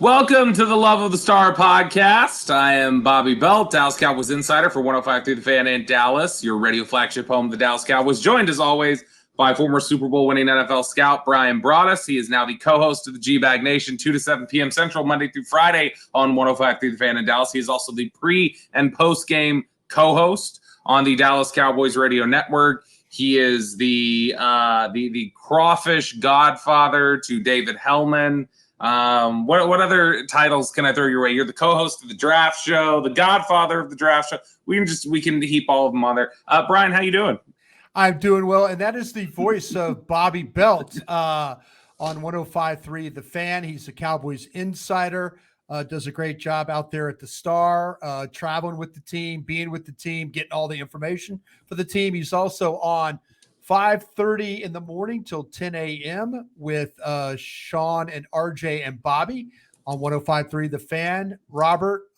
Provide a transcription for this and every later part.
Welcome to the Love of the Star podcast. I am Bobby Belt, Dallas Cowboys insider for 105.3 The Fan in Dallas, your radio flagship home of the Dallas Cowboys, joined as always by former Super Bowl winning NFL scout Brian Broaddus. He is now the co-host of the G-Bag Nation, 2 to 7 p.m. Central, Monday through Friday on 105.3 The Fan in Dallas. He is also the pre- and post-game co-host on the Dallas Cowboys radio network. He is the crawfish godfather to David Hellman. What other titles can I throw your way? You're the co-host of the draft show, the godfather of the draft show. We can heap all of them on there. Brian, how you doing? I'm doing well, and that is the voice of Bobby Belt on 105.3 The Fan. He's a Cowboys insider, does a great job out there at the Star, traveling with the team, being with the team, getting all the information for the team. He's also on 5:30 in the morning till 10 a.m. with Sean and RJ and Bobby on 105.3 The Fan. Robert,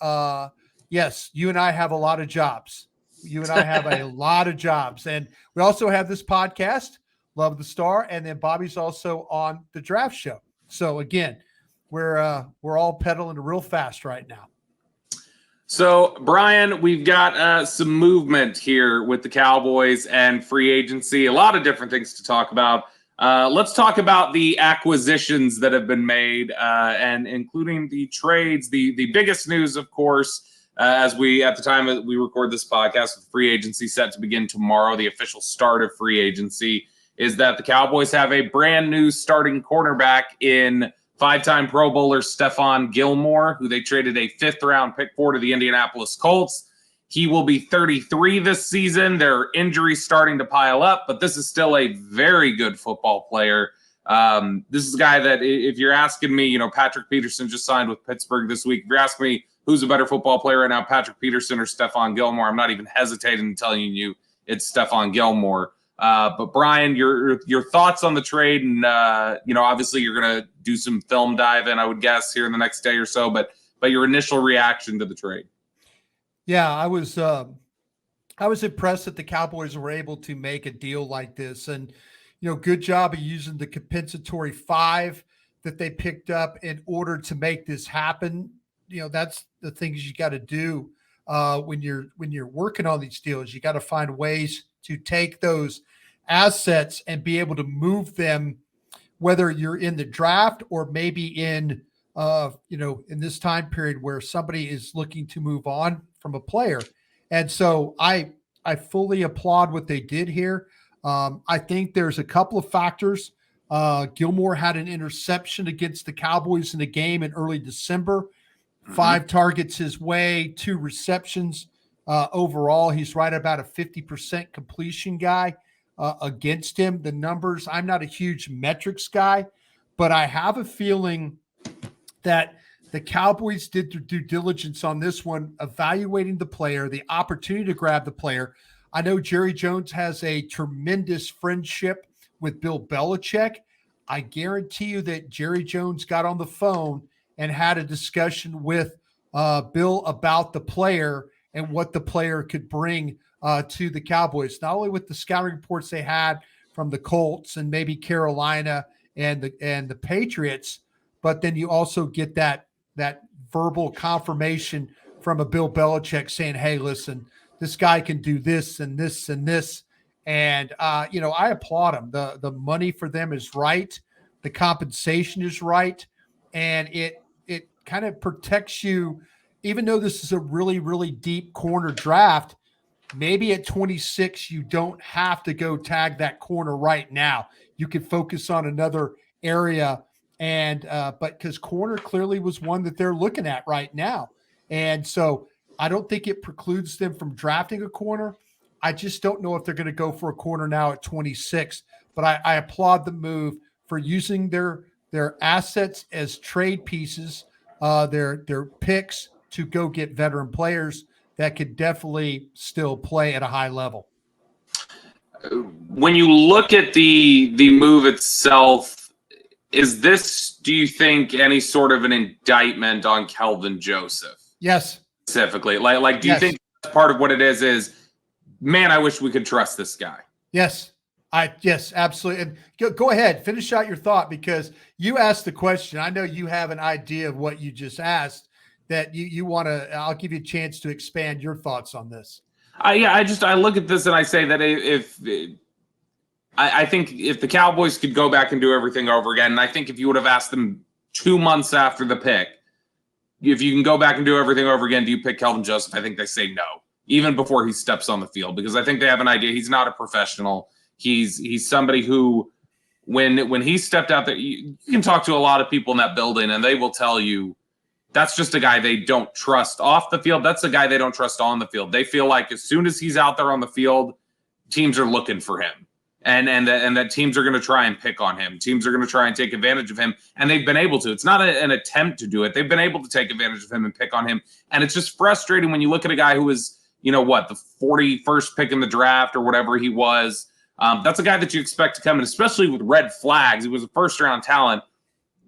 yes, you and I have a lot of jobs. You and I have a lot of jobs. And we also have this podcast, Love the Star, and then Bobby's also on the draft show. So, again, we're all pedaling real fast right now. So, Brian, we've got some movement here with the Cowboys and free agency. A lot of different things to talk about. Let's talk about the acquisitions that have been made, and including the trades. The biggest news, of course, at the time that we record this podcast, with free agency set to begin tomorrow, the official start of free agency, is that the Cowboys have a brand new starting cornerback in five-time Pro Bowler Stephon Gilmore, who they traded a fifth-round pick for to the Indianapolis Colts. He will be 33 this season. There are injuries starting to pile up, but this is still a very good football player. This is a guy that, if you're asking me, Patrick Peterson just signed with Pittsburgh this week. If you're asking me who's a better football player right now, Patrick Peterson or Stephon Gilmore, I'm not even hesitating in telling you it's Stephon Gilmore. But Brian, your thoughts on the trade, and obviously you're going to do some film diving, I would guess, here in the next day or so. But your initial reaction to the trade? Yeah, I was impressed that the Cowboys were able to make a deal like this, and good job of using the compensatory 5 that they picked up in order to make this happen. That's the things you got to do when you're working on these deals. You got to find ways to take those assets and be able to move them, whether you're in the draft or maybe in this time period where somebody is looking to move on from a player. And so I fully applaud what they did here. I think there's a couple of factors. Gilmore had an interception against the Cowboys in a game in early December. 5 targets his way, 2 receptions. Overall, he's right about a 50% completion guy against him. The numbers, I'm not a huge metrics guy, but I have a feeling that the Cowboys did their due diligence on this one, evaluating the player, the opportunity to grab the player. I know Jerry Jones has a tremendous friendship with Bill Belichick. I guarantee you that Jerry Jones got on the phone and had a discussion with Bill about the player and what the player could bring to the Cowboys, not only with the scouting reports they had from the Colts and maybe Carolina and the Patriots, but then you also get that verbal confirmation from a Bill Belichick saying, hey, listen, this guy can do this and this and this. And, I applaud him. The money for them is right. The compensation is right. And it kind of protects you, even though this is a really, really deep corner draft. Maybe at 26, you don't have to go tag that corner right now. You can focus on another area. And but because corner clearly was one that they're looking at right now. And so I don't think it precludes them from drafting a corner. I just don't know if they're going to go for a corner now at 26. But I applaud the move for using their assets as trade pieces, their picks to go get veteran players that could definitely still play at a high level. When you look at the move itself, is this, do you think, any sort of an indictment on Kelvin Joseph? Yes. Specifically, do you think part of what it is, man, I wish we could trust this guy? Yes, Yes, absolutely. And go ahead, finish out your thought, because you asked the question. I know you have an idea of what you just asked that you want to. I'll give you a chance to expand your thoughts on this. I look at this and I say that I think if the Cowboys could go back and do everything over again, and I think if you would have asked them 2 months after the pick, if you can go back and do everything over again, do you pick Kelvin Joseph? I think they say no, even before he steps on the field, because I think they have an idea. He's not a professional. He's somebody who, when he stepped out there, you can talk to a lot of people in that building, and they will tell you that's just a guy they don't trust off the field. That's a guy they don't trust on the field. They feel like as soon as he's out there on the field, teams are looking for him. And that teams are going to try and pick on him. Teams are going to try and take advantage of him, and they've been able to. It's not an attempt to do it. They've been able to take advantage of him and pick on him, and it's just frustrating when you look at a guy who is, the 41st pick in the draft or whatever he was. That's a guy that you expect to come in, especially with red flags. He was a first-round talent.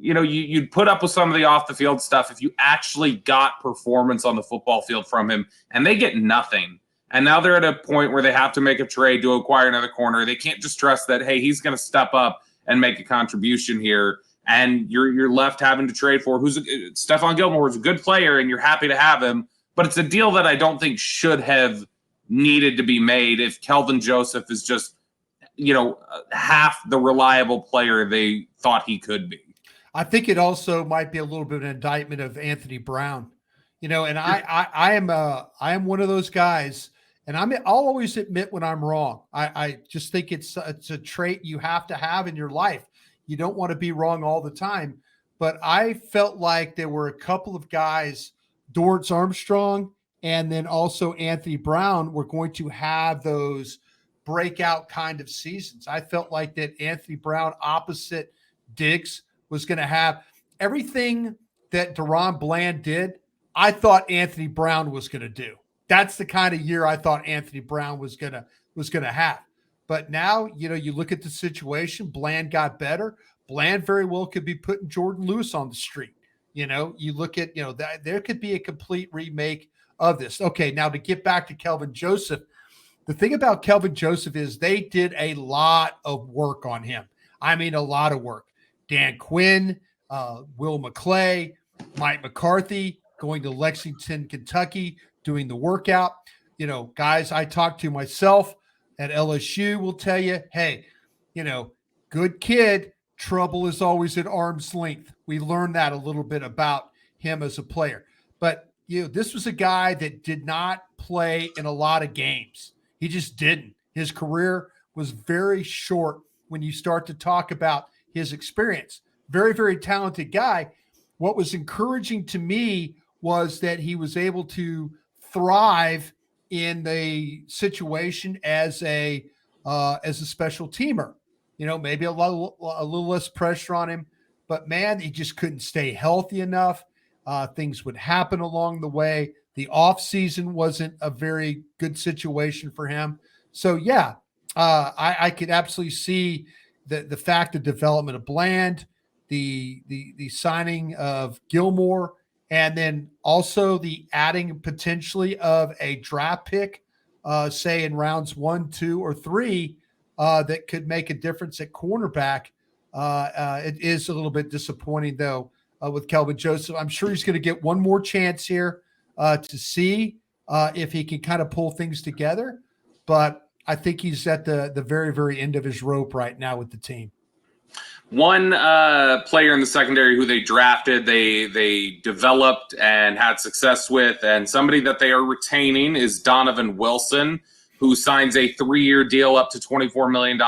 You'd put up with some of the off-the-field stuff if you actually got performance on the football field from him, and they get nothing. And now they're at a point where they have to make a trade to acquire another corner. They can't just trust that, hey, he's going to step up and make a contribution here. And you're left having to trade for Stephon Gilmore is a good player, and you're happy to have him. But it's a deal that I don't think should have needed to be made if Kelvin Joseph is just, half the reliable player they thought he could be. I think it also might be a little bit of an indictment of Anthony Brown, and I am one of those guys. And I'll always admit when I'm wrong. I just think it's a trait you have to have in your life. You don't want to be wrong all the time. But I felt like there were a couple of guys, Dorrance Armstrong and then also Anthony Brown, were going to have those breakout kind of seasons. I felt like that Anthony Brown opposite Diggs was going to have everything that Deron Bland did. I thought Anthony Brown was going to do. That's the kind of year I thought Anthony Brown was gonna have. But now, you look at the situation. Bland got better. Bland very well could be putting Jordan Lewis on the street. You look at, that there could be a complete remake of this. Okay, now to get back to Kelvin Joseph, the thing about Kelvin Joseph is they did a lot of work on him. I mean, a lot of work. Dan Quinn, Will McClay, Mike McCarthy going to Lexington, Kentucky, doing the workout. Guys I talked to myself at LSU will tell you, hey, good kid, trouble is always at arm's length. We learned that a little bit about him as a player. But, this was a guy that did not play in a lot of games. He just didn't. His career was very short when you start to talk about his experience. Very, very talented guy. What was encouraging to me was that he was able to thrive in the situation as a special teamer. Maybe a little less pressure on him, but man, he just couldn't stay healthy enough. Things would happen along the way. The off season wasn't a very good situation for him. So yeah, I could absolutely see the fact of development of Bland, the signing of Gilmore, and then also the adding potentially of a draft pick, say in rounds 1, 2, or 3, that could make a difference at cornerback. It is a little bit disappointing, though, with Kelvin Joseph. I'm sure he's going to get one more chance here to see if he can kind of pull things together. But I think he's at the very, very end of his rope right now with the team. One player in the secondary who they drafted, they developed and had success with, and somebody that they are retaining is Donovan Wilson, who signs a 3-year deal up to $24 million.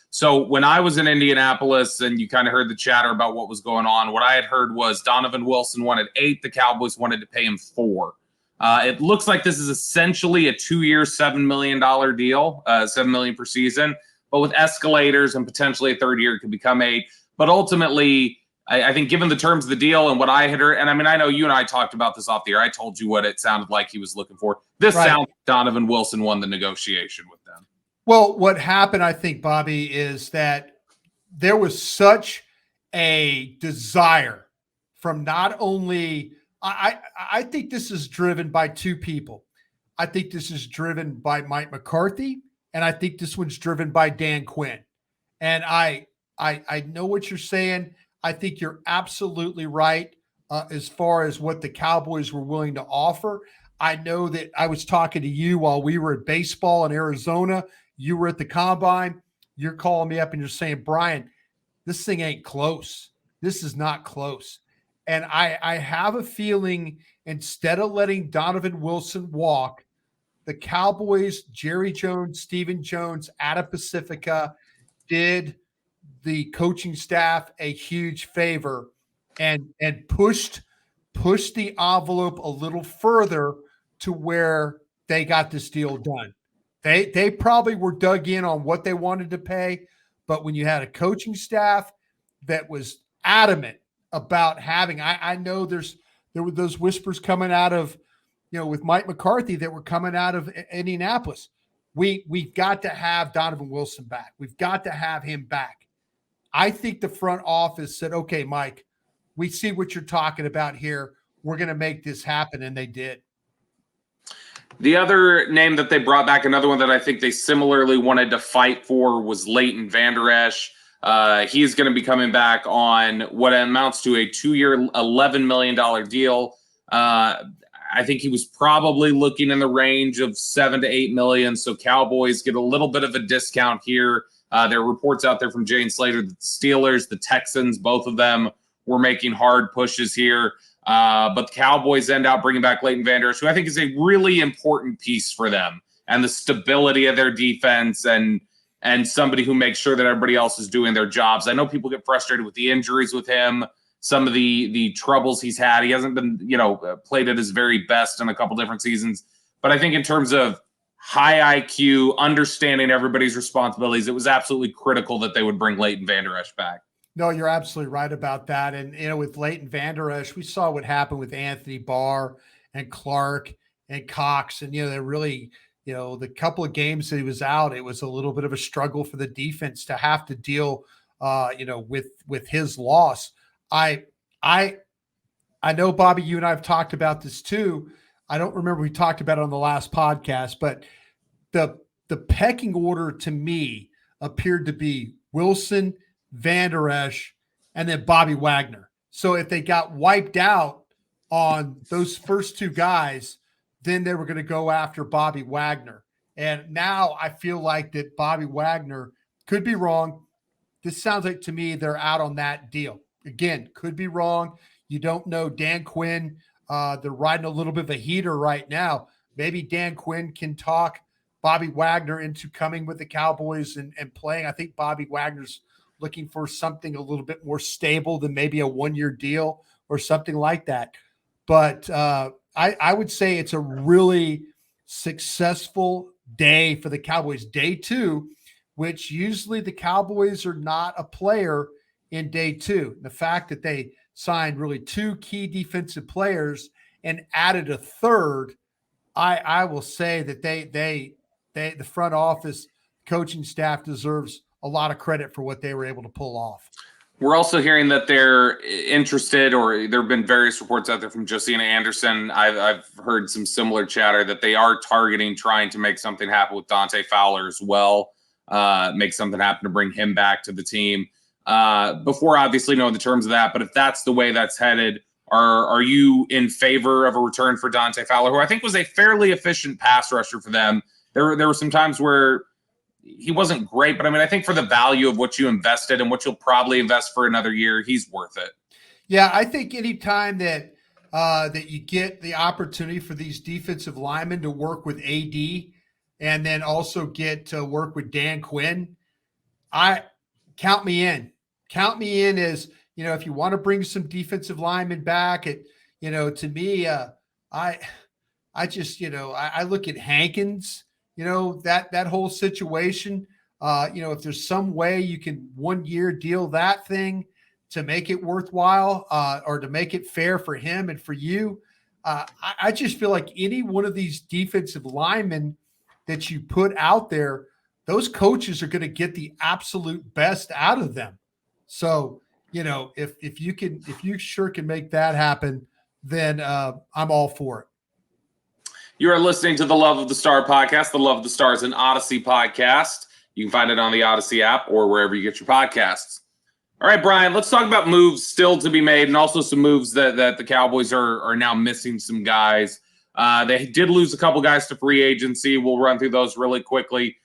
So when I was in Indianapolis and you kind of heard the chatter about what was going on, what I had heard was Donovan Wilson wanted 8, the Cowboys wanted to pay him 4. It looks like this is essentially a 2-year, $7 million deal, $7 million per season. But with escalators and potentially a third year, it could become 8. But ultimately, I think given the terms of the deal and what I had heard, and I mean, I know you and I talked about this off the air. I told you what it sounded like he was looking for. This sounds like Donovan Wilson won the negotiation with them. Well, what happened, I think, Bobby, is that there was such a desire from not only I think this is driven by two people. I think this is driven by Mike McCarthy and I think this one's driven by Dan Quinn. And I know what you're saying. I think you're absolutely right as far as what the Cowboys were willing to offer. I know that I was talking to you while we were at baseball in Arizona. You were at the combine. You're calling me up and you're saying, Brian, this thing ain't close. This is not close. And I have a feeling instead of letting Donovan Wilson walk, the Cowboys, Jerry Jones, Stephen Jones out of Pacifica did the coaching staff a huge favor and pushed the envelope a little further to where they got this deal done. They probably were dug in on what they wanted to pay, but when you had a coaching staff that was adamant about having, I know there were those whispers coming out of, with Mike McCarthy that were coming out of Indianapolis. We've got to have Donovan Wilson back. We've got to have him back. I think the front office said, okay, Mike, we see what you're talking about here. We're going to make this happen. And they did. The other name that they brought back, another one that I think they similarly wanted to fight for, was Leighton, Vander Esch. He's going to be coming back on what amounts to a 2-year, $11 million deal. I think he was probably looking in the range of $7 to $8 million. So Cowboys get a little bit of a discount here. There are reports out there from Jane Slater that the Steelers, the Texans, both of them were making hard pushes here. But the Cowboys end up bringing back Leighton Vander Esch, who I think is a really important piece for them and the stability of their defense and somebody who makes sure that everybody else is doing their jobs. I know people get frustrated with the injuries with him, some of the troubles he's had. He hasn't been, played at his very best in a couple different seasons. But I think in terms of high IQ, understanding everybody's responsibilities, it was absolutely critical that they would bring Leighton Vander Esch back. No, you're absolutely right about that. And, with Leighton Vander Esch, we saw what happened with Anthony Barr and Clark and Cox. And, they really, the couple of games that he was out, it was a little bit of a struggle for the defense to have to deal, with his loss. I know, Bobby, you and I have talked about this too. I don't remember we talked about it on the last podcast, but the pecking order to me appeared to be Wilson, Vander Esch, and then Bobby Wagner. So if they got wiped out on those first two guys, then they were going to go after Bobby Wagner. And now I feel like that Bobby Wagner, could be wrong. This sounds like to me they're out on that deal. Again, could be wrong. You don't know. Dan Quinn, they're riding a little bit of a heater right now. Maybe Dan Quinn can talk Bobby Wagner into coming with the Cowboys and playing. I think Bobby Wagner's looking for something a little bit more stable than maybe a 1-year deal or something like that. But I would say it's a really successful day for the Cowboys. Day 2, which usually the Cowboys are not a player in day 2. The fact that they signed really 2 key defensive players and added a third, I will say that they the front office coaching staff deserves a lot of credit for what they were able to pull off. We're also hearing that they're interested, or there have been various reports out there from Josina Anderson. I've heard some similar chatter that they are targeting trying to make something happen with Dante Fowler as well, make something happen to bring him back to the team. Before obviously knowing the terms of that, but if that's the way that's headed, are you in favor of a return for Dante Fowler, who I think was a fairly efficient pass rusher for them? There were some times where he wasn't great, but I think for the value of what you invested and what you'll probably invest for another year, he's worth it. Yeah, I think anytime that you get the opportunity for these defensive linemen to work with AD and then also get to work with Dan Quinn, count me in. Count me in as, if you want to bring some defensive linemen back, to me, I just, I look at Hankins, that whole situation. If there's some way you can 1-year deal that thing to make it worthwhile, or to make it fair for him and for you, I just feel like any one of these defensive linemen that you put out there, those coaches are going to get the absolute best out of them. So, if you sure can make that happen, then I'm all for it. You are listening to the Love of the Star podcast, the Love of the Stars and Odyssey podcast. You can find it on the Odyssey app or wherever you get your podcasts. All right, Brian, let's talk about moves still to be made and also some moves that the Cowboys are now missing some guys. They did lose a couple guys to free agency. We'll run through those really quickly.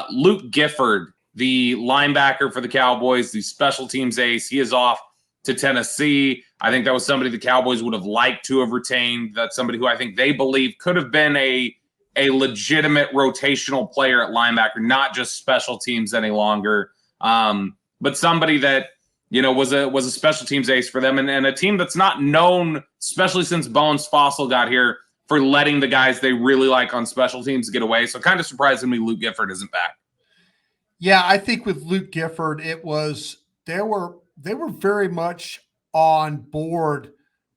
Luke Gifford, the linebacker for the Cowboys, the special teams ace, he is off to Tennessee. I think that was somebody the Cowboys would have liked to have retained. That's somebody who I think they believe could have been a legitimate rotational player at linebacker, not just special teams any longer. But somebody that, was a special teams ace for them and a team that's not known, especially since Bones Fossil got here, for letting the guys they really like on special teams get away. So kind of surprising me Luke Gifford isn't back. Yeah, I think with Luke Gifford, it was they were very much on board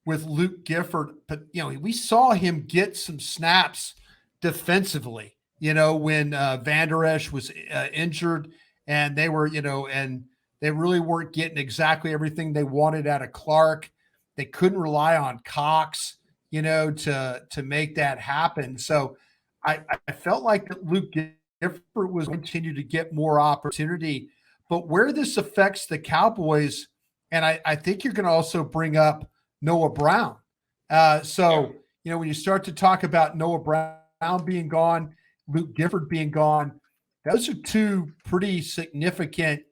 with Luke Gifford, but we saw him get some snaps defensively, when Vander Esch was injured, and they were, and they really weren't getting exactly everything they wanted out of Clark. They couldn't rely on Cox, to make that happen. So I felt like that Luke Gifford was continue to get more opportunity. But where this affects the Cowboys, and I think you're going to also bring up Noah Brown. When you start to talk about Noah Brown being gone, Luke Gifford being gone, those are two pretty significant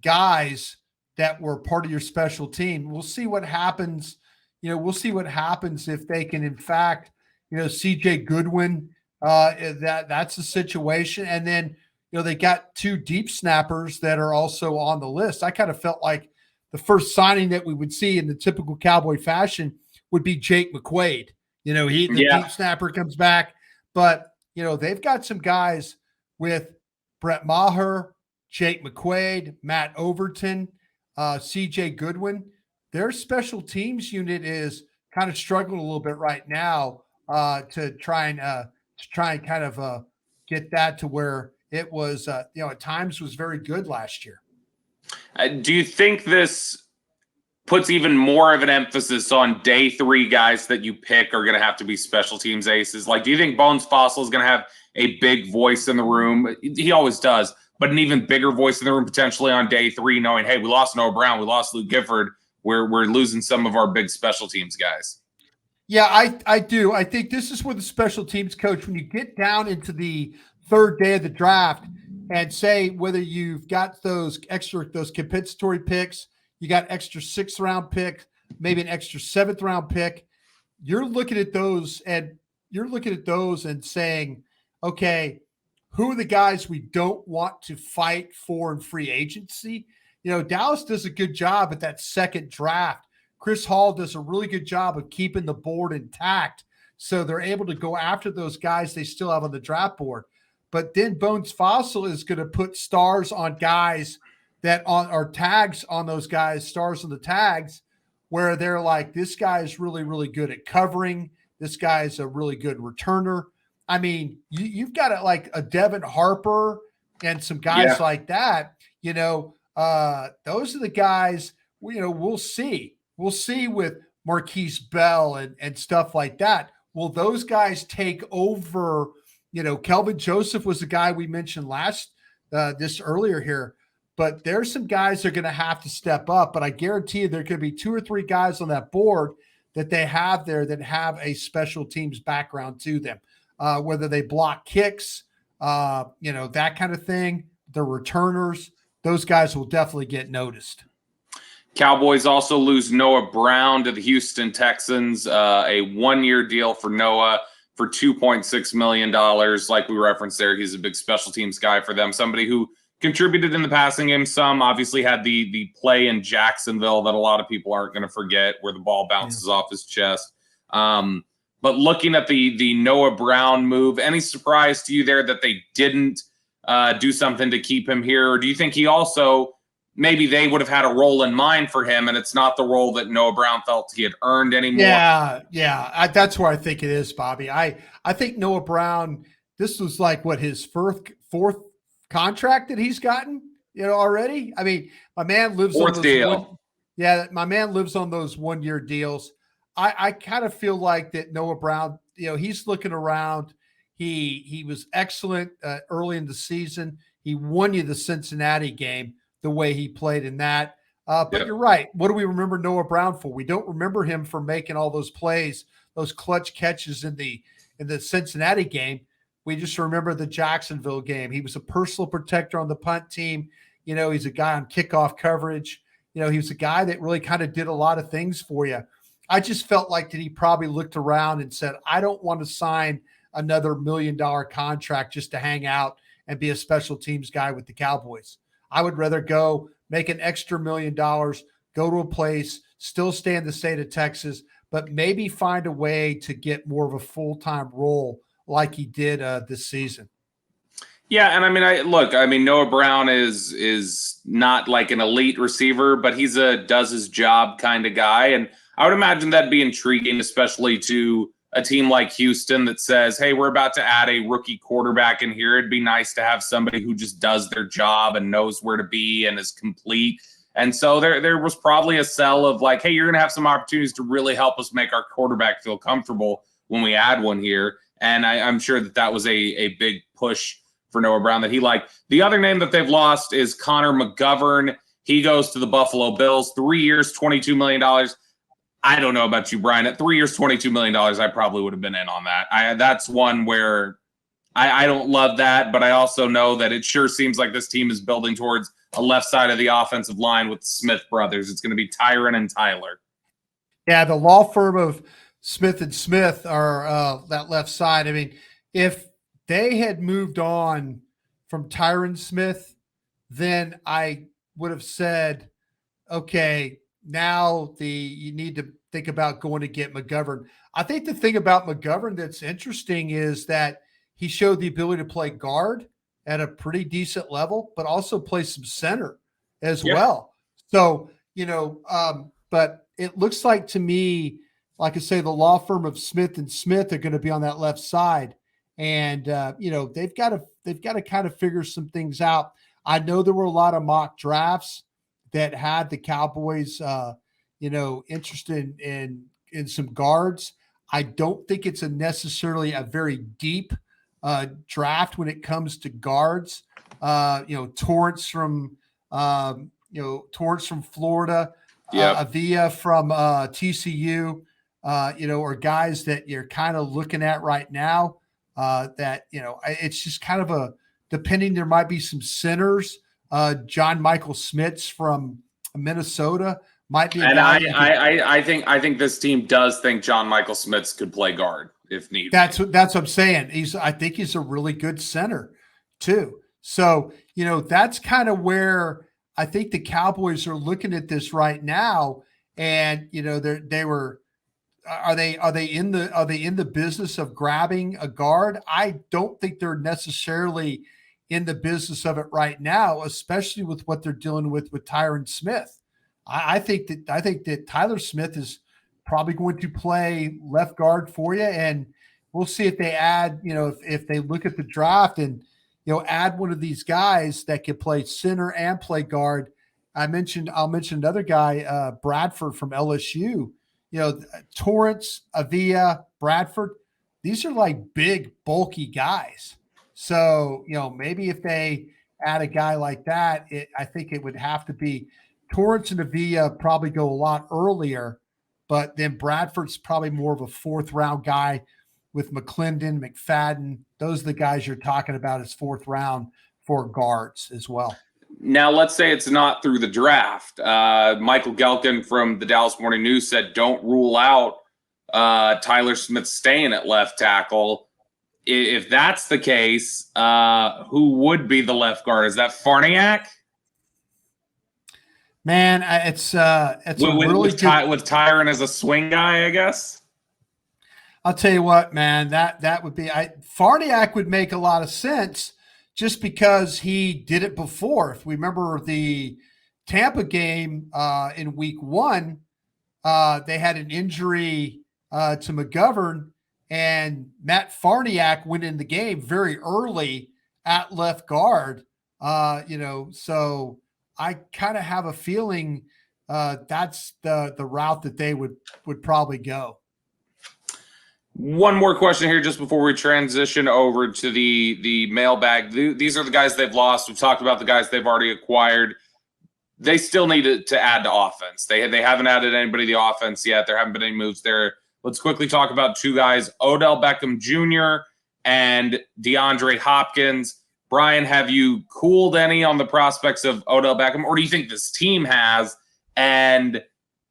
guys that were part of your special team. We'll see what happens. We'll see what happens if they can, in fact, CJ Goodwin, that's the situation. And then, they got two deep snappers that are also on the list. I kind of felt like the first signing that we would see in the typical Cowboy fashion would be Jake McQuaid. Deep snapper comes back, but they've got some guys with Brett Maher, Jake McQuaid, Matt Overton, CJ Goodwin. Their special teams unit is kind of struggling a little bit right now to try and kind of get that to where it was, at times was very good last year. Do you think this puts even more of an emphasis on day 3 guys that you pick are going to have to be special teams aces? Like, do you think Bones Fossil is going to have a big voice in the room? He always does, but an even bigger voice in the room potentially on day 3, knowing, hey, we lost Noah Brown, we lost Luke Gifford, we're losing some of our big special teams guys. Yeah, I do. I think this is where the special teams coach, when you get down into the third day of the draft and say whether you've got those compensatory picks, you got extra 6th round pick, maybe an extra 7th round pick, you're looking at those and saying, okay, who are the guys we don't want to fight for in free agency? Dallas does a good job at that second draft. Chris Hall does a really good job of keeping the board intact, so they're able to go after those guys they still have on the draft board. But then Bones Fossil is going to put stars on guys that are tags on those guys, stars on the tags, where they're like, this guy is really, really good at covering. This guy is a really good returner. I mean, you've got like a Devin Harper and some guys like that. Those are the guys, we'll see. We'll see with Marquise Bell and stuff like that. Will those guys take over? Kelvin Joseph was the guy we mentioned this earlier here, but there's some guys that are going to have to step up. But I guarantee you there could be 2 or 3 guys on that board that they have there that have a special teams background to them, whether they block kicks, that kind of thing. The returners, those guys will definitely get noticed. Cowboys also lose Noah Brown to the Houston Texans, a 1-year deal for Noah for $2.6 million. Like we referenced there, he's a big special teams guy for them, somebody who contributed in the passing game some, obviously had the play in Jacksonville that a lot of people aren't going to forget where the ball bounces off his chest. But looking at the Noah Brown move, any surprise to you there that they didn't do something to keep him here? Or do you think he also, maybe they would have had a role in mind for him and it's not the role that Noah Brown felt he had earned anymore? Yeah. That's where I think it is, Bobby. I think Noah Brown, this was like his fourth contract that he's gotten, already. I mean, my man lives on those deal. My man lives on those 1-year deals. I kind of feel like that Noah Brown, he's looking around. He was excellent early in the season. He won you the Cincinnati game the way he played in that. But you're right. What do we remember Noah Brown for? We don't remember him for making all those plays, those clutch catches in the Cincinnati game. We just remember the Jacksonville game. He was a personal protector on the punt team. He's a guy on kickoff coverage. He was a guy that really kind of did a lot of things for you. I just felt like that he probably looked around and said, I don't want to sign another $1 million contract just to hang out and be a special teams guy with the Cowboys. I would rather go make an extra $1 million, go to a place, still stay in the state of Texas, but maybe find a way to get more of a full-time role like he did this season. Yeah, and Noah Brown is not like an elite receiver, but he's a does his job kind of guy, and I would imagine that'd be intriguing, especially to a team like Houston that says, hey, we're about to add a rookie quarterback in here. It'd be nice to have somebody who just does their job and knows where to be and is complete. And so there was probably a sell of like, hey, you're going to have some opportunities to really help us make our quarterback feel comfortable when we add one here. And I'm sure that was a big push for Noah Brown that he liked. The other name that they've lost is Conor McGovern. He goes to the Buffalo Bills, 3 years, $22 million. I don't know about you, Brian. At 3 years, $22 million, I probably would have been in on that. That's one where I don't love that, but I also know that it sure seems like this team is building towards a left side of the offensive line with the Smith brothers. It's going to be Tyron and Tyler. Yeah, the law firm of Smith and Smith are that left side. I mean, if they had moved on from Tyron Smith, then I would have said, okay, now you need to think about going to get McGovern. I think the thing about McGovern that's interesting is that he showed the ability to play guard at a pretty decent level, but also play some center as well. So, but it looks like to me, like I say, the law firm of Smith and Smith are going to be on that left side. And, they've got to kind of figure some things out. I know there were a lot of mock drafts that had the Cowboys, interested in some guards. I don't think it's necessarily a very deep draft when it comes to guards. Torrance from Florida, Avia from TCU, are guys that you're kind of looking at right now. It's just kind of depending. There might be some centers. John Michael Smits from Minnesota might be. And I think this team does think John Michael Smits could play guard if needed. That's what I'm saying. I think he's a really good center too. So, that's kind of where I think the Cowboys are looking at this right now. And, are they in the business of grabbing a guard? I don't think they're necessarily in the business of it right now, especially with what they're dealing with Tyron Smith. I think that Tyler Smith is probably going to play left guard for you, and we'll see if they add, if they look at the draft and add one of these guys that can play center and play guard. I'll mention another guy, Bradford from LSU. Torrance, Avia, Bradford. These are like big, bulky guys. So, maybe if they add a guy like that, I think it would have to be Torrance and Avia probably go a lot earlier, but then Bradford's probably more of a fourth round guy with McClendon, McFadden. Those are the guys you're talking about as fourth round for guards as well. Now, let's say it's not through the draft. Michael Gelkin from the Dallas Morning News said, don't rule out Tyler Smith staying at left tackle. If that's the case, who would be the left guard? Is that Farniak? Man, it's with Tyron as a swing guy, I guess. I'll tell you what, man, that would be Farniak would make a lot of sense just because he did it before. If we remember the Tampa game in week 1, they had an injury to McGovern, and Matt Farniak went in the game very early at left guard. So I kind of have a feeling that's the route that they would probably go. One more question here just before we transition over to the mailbag. These are the guys they've lost. We've talked about the guys they've already acquired. They still need to add to offense. They haven't added anybody to the offense yet. There haven't been any moves there. Let's quickly talk about two guys, Odell Beckham Jr. and DeAndre Hopkins. Brian, have you cooled any on the prospects of Odell Beckham, or do you think this team has? And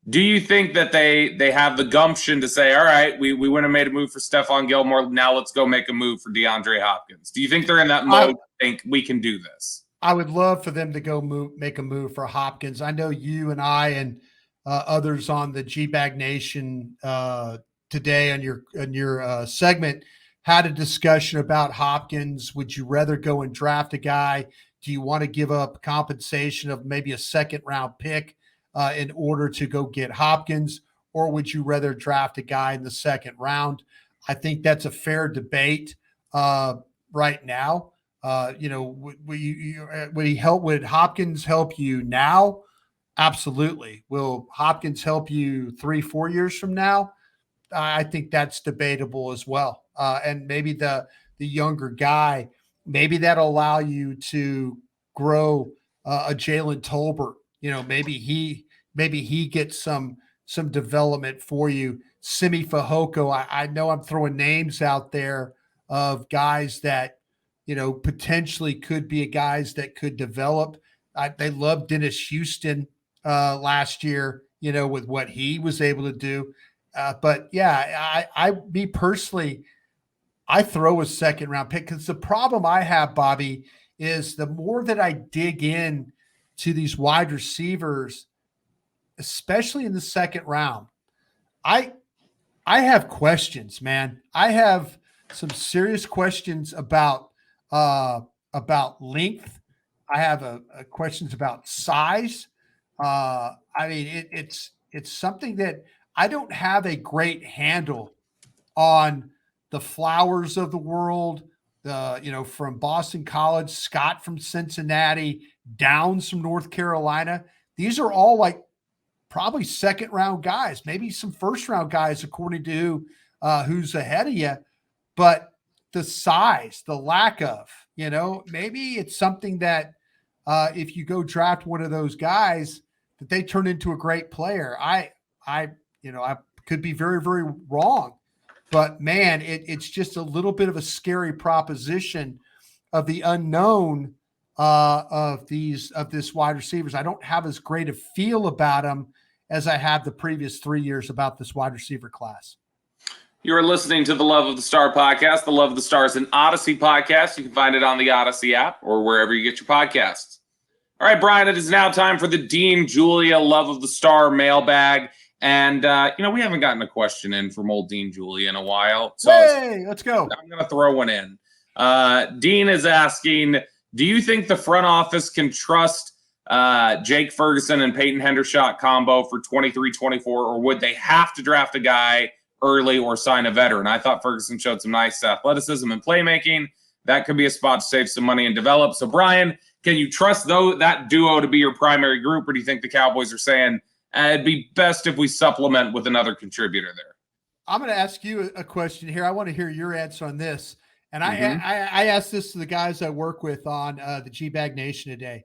do you think that they have the gumption to say, all right, we went and made a move for Stephon Gilmore. Now let's go make a move for DeAndre Hopkins. Do you think they're in that mode? Think we can do this? I would love for them to go make a move for Hopkins. I know you and I and others on the G-Bag Nation today on your segment had a discussion about Hopkins. Would you rather go and draft a guy? Do you want to give up compensation of maybe a second-round pick in order to go get Hopkins, or would you rather draft a guy in the second round? I think that's a fair debate right now. Would Hopkins help you now? Absolutely. Will Hopkins help you 3-4 years from now? I think that's debatable as well. And maybe the younger guy, maybe that'll allow you to grow a Jalen Tolbert. Maybe he gets some development for you. Simi Fehoko. I know I'm throwing names out there of guys that potentially could be guys that could develop. They loved Dennis Houston last year, with what he was able to do. But yeah, me personally, I throw a second round pick because the problem I have, Bobby, is the more that I dig in to these wide receivers, especially in the second round, I have questions, man. I have some serious questions about length. I have questions about size. It's something that I don't have a great handle on. The Flowers of the world, from Boston College, Scott from Cincinnati, Downs from North Carolina. These are all like probably second round guys, maybe some first round guys, according to who's ahead of you. But the size, the lack of, maybe it's something that if you go draft one of those guys, that they turn into a great player. I could be very, very wrong, but man, it's just a little bit of a scary proposition of the unknown of this wide receivers. I don't have as great a feel about them as I have the previous 3 years about this wide receiver class. You're listening to the Love of the Star podcast. The Love of the Star is an Odyssey podcast. You can find it on the Odyssey app or wherever you get your podcasts. All right, Brian, it is now time for the Dean Julia Love of the Star mailbag. And, we haven't gotten a question in from old Dean Julia in a while. So let's go. I'm going to throw one in. Dean is asking, do you think the front office can trust Jake Ferguson and Peyton Hendershot combo for 23-24, or would they have to draft a guy early or sign a veteran? I thought Ferguson showed some nice athleticism and playmaking. That could be a spot to save some money and develop. So, Brian, can you trust that duo to be your primary group, or do you think the Cowboys are saying it'd be best if we supplement with another contributor there? I'm going to ask you a question here. I want to hear your answer on this. And I asked this to the guys I work with on the G-Bag Nation today.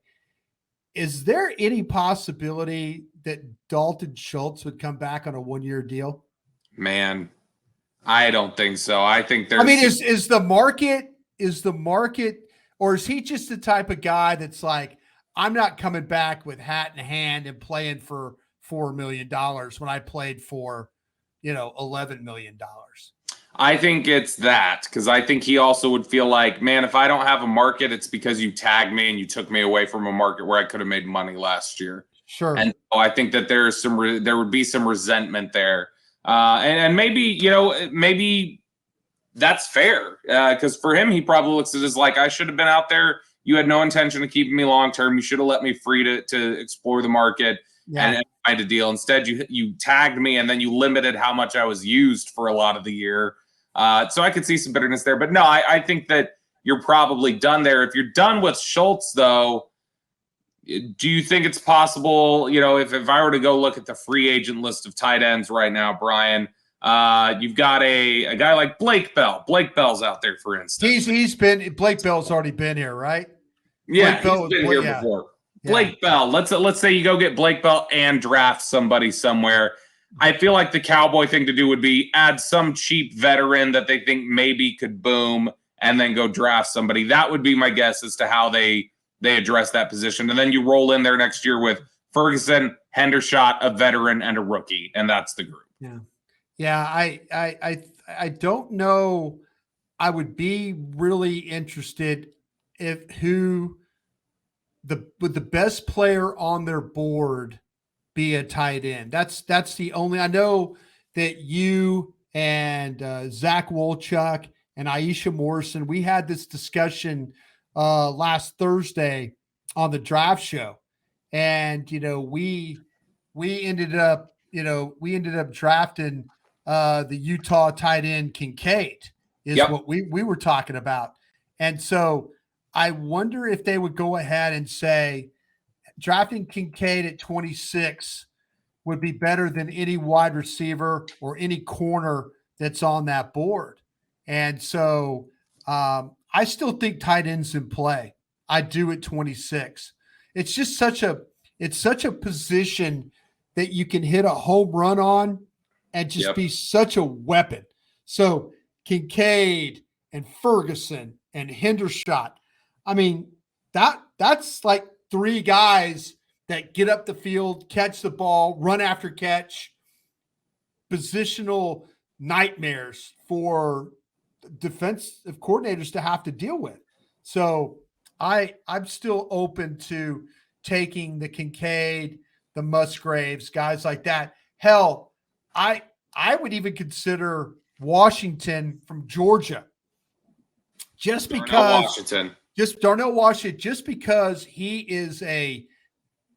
Is there any possibility that Dalton Schultz would come back on a 1-year deal? Man, I don't think so. I think there's. Is the market, or is he just the type of guy that's like, I'm not coming back with hat in hand and playing for $4 million when I played for, $11 million? I think it's that, because I think he also would feel like, man, if I don't have a market, it's because you tagged me and you took me away from a market where I could have made money last year. Sure. And so I think that there would be some resentment there. And maybe that's fair, because for him, he probably looks at it as like, I should have been out there. You had no intention of keeping me long term. You should have let me free to explore the market and find a deal. Instead, you tagged me, and then you limited how much I was used for a lot of the year. So I could see some bitterness there. But no, I think that you're probably done there. If you're done with Schultz, though, do you think it's possible, if I were to go look at the free agent list of tight ends right now, Brian, You've got a guy like Blake Bell. Blake Bell's out there, for instance. Blake Bell's already been here, right? Yeah, he's been here before. Blake Bell. Let's say you go get Blake Bell and draft somebody somewhere. I feel like the Cowboy thing to do would be add some cheap veteran that they think maybe could boom, and then go draft somebody. That would be my guess as to how they address that position. And then you roll in there next year with Ferguson, Hendershot, a veteran, and a rookie, and that's the group. Yeah. Yeah, I don't know. I would be really interested would the best player on their board be a tight end. That's the only. I know that you and Zach Wolchuk and Aisha Morrison, we had this discussion last Thursday on the draft show, and we ended up drafting the Utah tight end Kincaid is what we were talking about. And so I wonder if they would go ahead and say drafting Kincaid at 26 would be better than any wide receiver or any corner that's on that board. And so I still think tight ends in play. I do at 26. It's just such a position that you can hit a home run on and just be such a weapon. So Kincaid and Ferguson and Hendershot. I mean, that's like three guys that get up the field, catch the ball, run after catch, positional nightmares for defensive coordinators to have to deal with. So I'm still open to taking the Kincaid, the Musgraves, guys like that. Hell, I would even consider Washington from Georgia, just because Darnell Washington, just because he's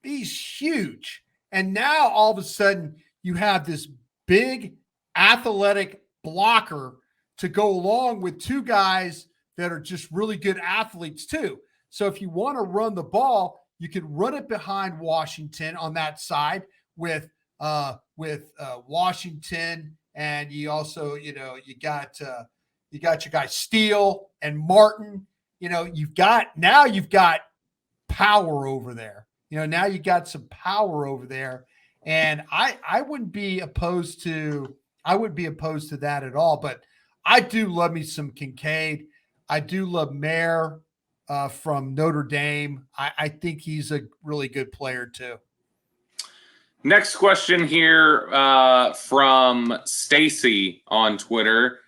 huge. And now all of a sudden you have this big athletic blocker to go along with two guys that are just really good athletes too. So if you want to run the ball, you can run it behind Washington on that side with Washington, and you also you got your guy Steele and Martin. You've got power over there. Now you got some power over there, and I wouldn't be opposed to that at all. But I do love me some Kincaid. I do love Mayer from Notre Dame. I think he's a really good player too. Next question here from Stacy on Twitter.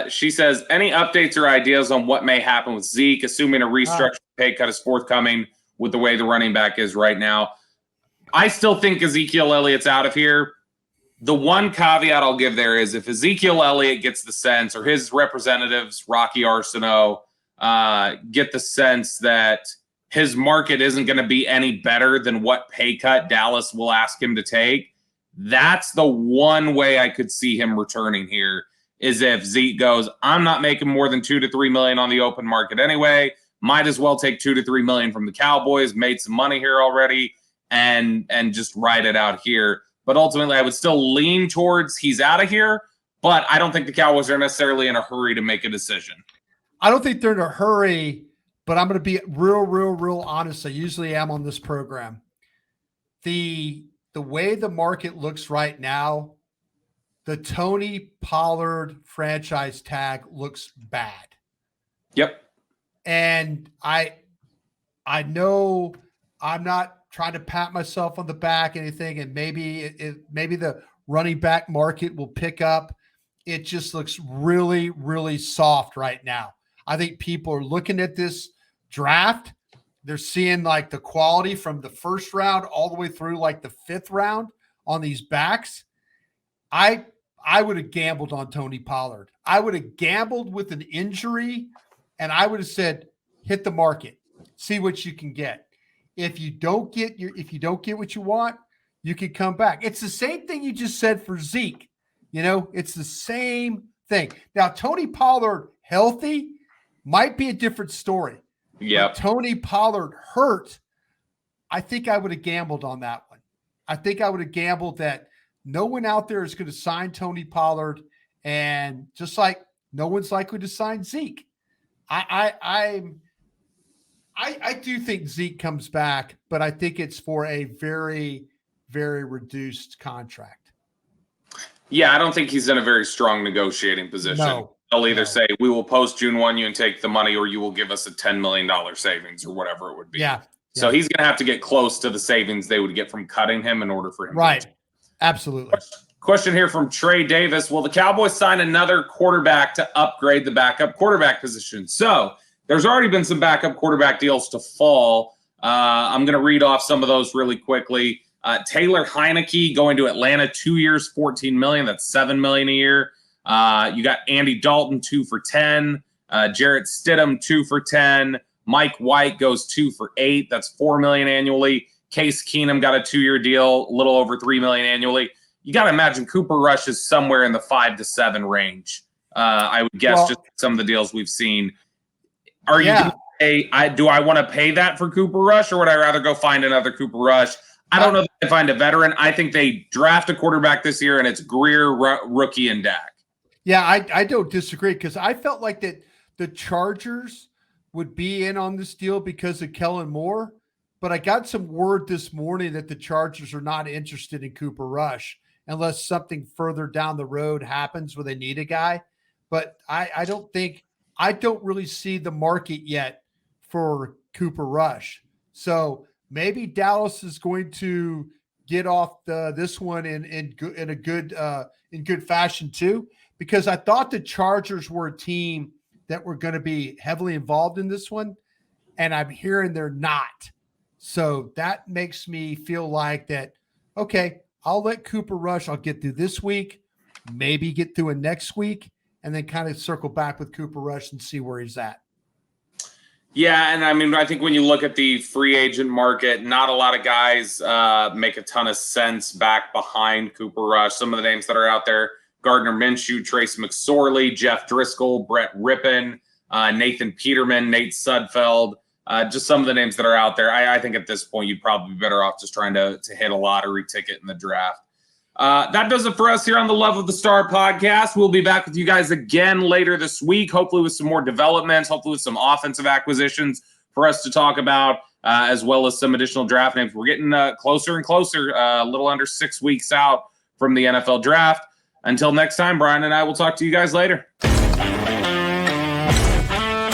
She says, any updates or ideas on what may happen with Zeke, assuming a restructured pay cut is forthcoming with the way the running back is right now? I still think Ezekiel Elliott's out of here. The one caveat I'll give there is if Ezekiel Elliott gets the sense, or his representatives, Rocky Arsenault, get the sense that his market isn't going to be any better than what pay cut Dallas will ask him to take, that's the one way I could see him returning here, is if Zeke goes, I'm not making more than $2 to $3 million on the open market anyway. Might as well take $2 to $3 million from the Cowboys, made some money here already, and just ride it out here. But ultimately, I would still lean towards he's out of here, but I don't think the Cowboys are necessarily in a hurry to make a decision. I don't think they're in a hurry, but I'm going to be real honest. I usually am on this program. The way the market looks right now, the Tony Pollard franchise tag looks bad. Yep. And I know I'm not trying to pat myself on the back, anything, and maybe the running back market will pick up. It just looks really soft right now. I think people are looking at this draft. They're seeing like the quality from the first round all the way through like the fifth round on these backs. I would have gambled on Tony Pollard. I would have gambled with an injury, and I would have said, hit the market, see what you can get. If you don't get what you want, you can come back. It's the same thing you just said for Zeke. It's the same thing. Now, Tony Pollard healthy might be a different story. Yeah. Tony Pollard hurt. I think I would have gambled on that one. I think I would have gambled that no one out there is going to sign Tony Pollard, and just like no one's likely to sign Zeke. I do think Zeke comes back, but I think it's for a very, very reduced contract. Yeah, I don't think he's in a very strong negotiating position. No. They'll either say, we will post June 1 you and take the money, or you will give us a $10 million savings or whatever it would be. Yeah. So he's going to have to get close to the savings they would get from cutting him in order for him. Right. Absolutely. Question here from Trey Davis. Will the Cowboys sign another quarterback to upgrade the backup quarterback position? So there's already been some backup quarterback deals to fall. I'm going to read off some of those really quickly. Taylor Heineke going to Atlanta, 2 years, $14 million. That's $7 million a year. You got Andy Dalton, 2 for $10. Jarrett Stidham, 2 for $10. Mike White goes 2 for $8. That's $4 million annually. Case Keenum got a 2-year deal, a little over $3 million annually. You got to imagine Cooper Rush is somewhere in the 5 to 7 range. I would guess just some of the deals we've seen. Are you going to pay? Do I want to pay that for Cooper Rush, or would I rather go find another Cooper Rush? I don't know if they find a veteran. I think they draft a quarterback this year, and it's Greer, rookie, and Dak. Yeah, I don't disagree, because I felt like that the Chargers would be in on this deal because of Kellen Moore, but I got some word this morning that the Chargers are not interested in Cooper Rush unless something further down the road happens where they need a guy. But I don't really see the market yet for Cooper Rush. So maybe Dallas is going to get off this one in good fashion too, because I thought the Chargers were a team that were going to be heavily involved in this one, and I'm hearing they're not. So that makes me feel like that, okay, I'll let Cooper Rush, I'll get through this week, maybe get through it next week, and then kind of circle back with Cooper Rush and see where he's at. Yeah, and I mean, I think when you look at the free agent market, not a lot of guys make a ton of sense back behind Cooper Rush. Some of the names that are out there: Gardner Minshew, Trace McSorley, Jeff Driscoll, Brett Rippon, Nathan Peterman, Nate Sudfeld. Just some of the names that are out there. I think at this point, you'd probably be better off just trying to hit a lottery ticket in the draft. That does it for us here on the Love of the Star podcast. We'll be back with you guys again later this week, hopefully with some more developments, hopefully with some offensive acquisitions for us to talk about, as well as some additional draft names. We're getting closer and closer, a little under 6 weeks out from the NFL draft. Until next time, Brian and I will talk to you guys later.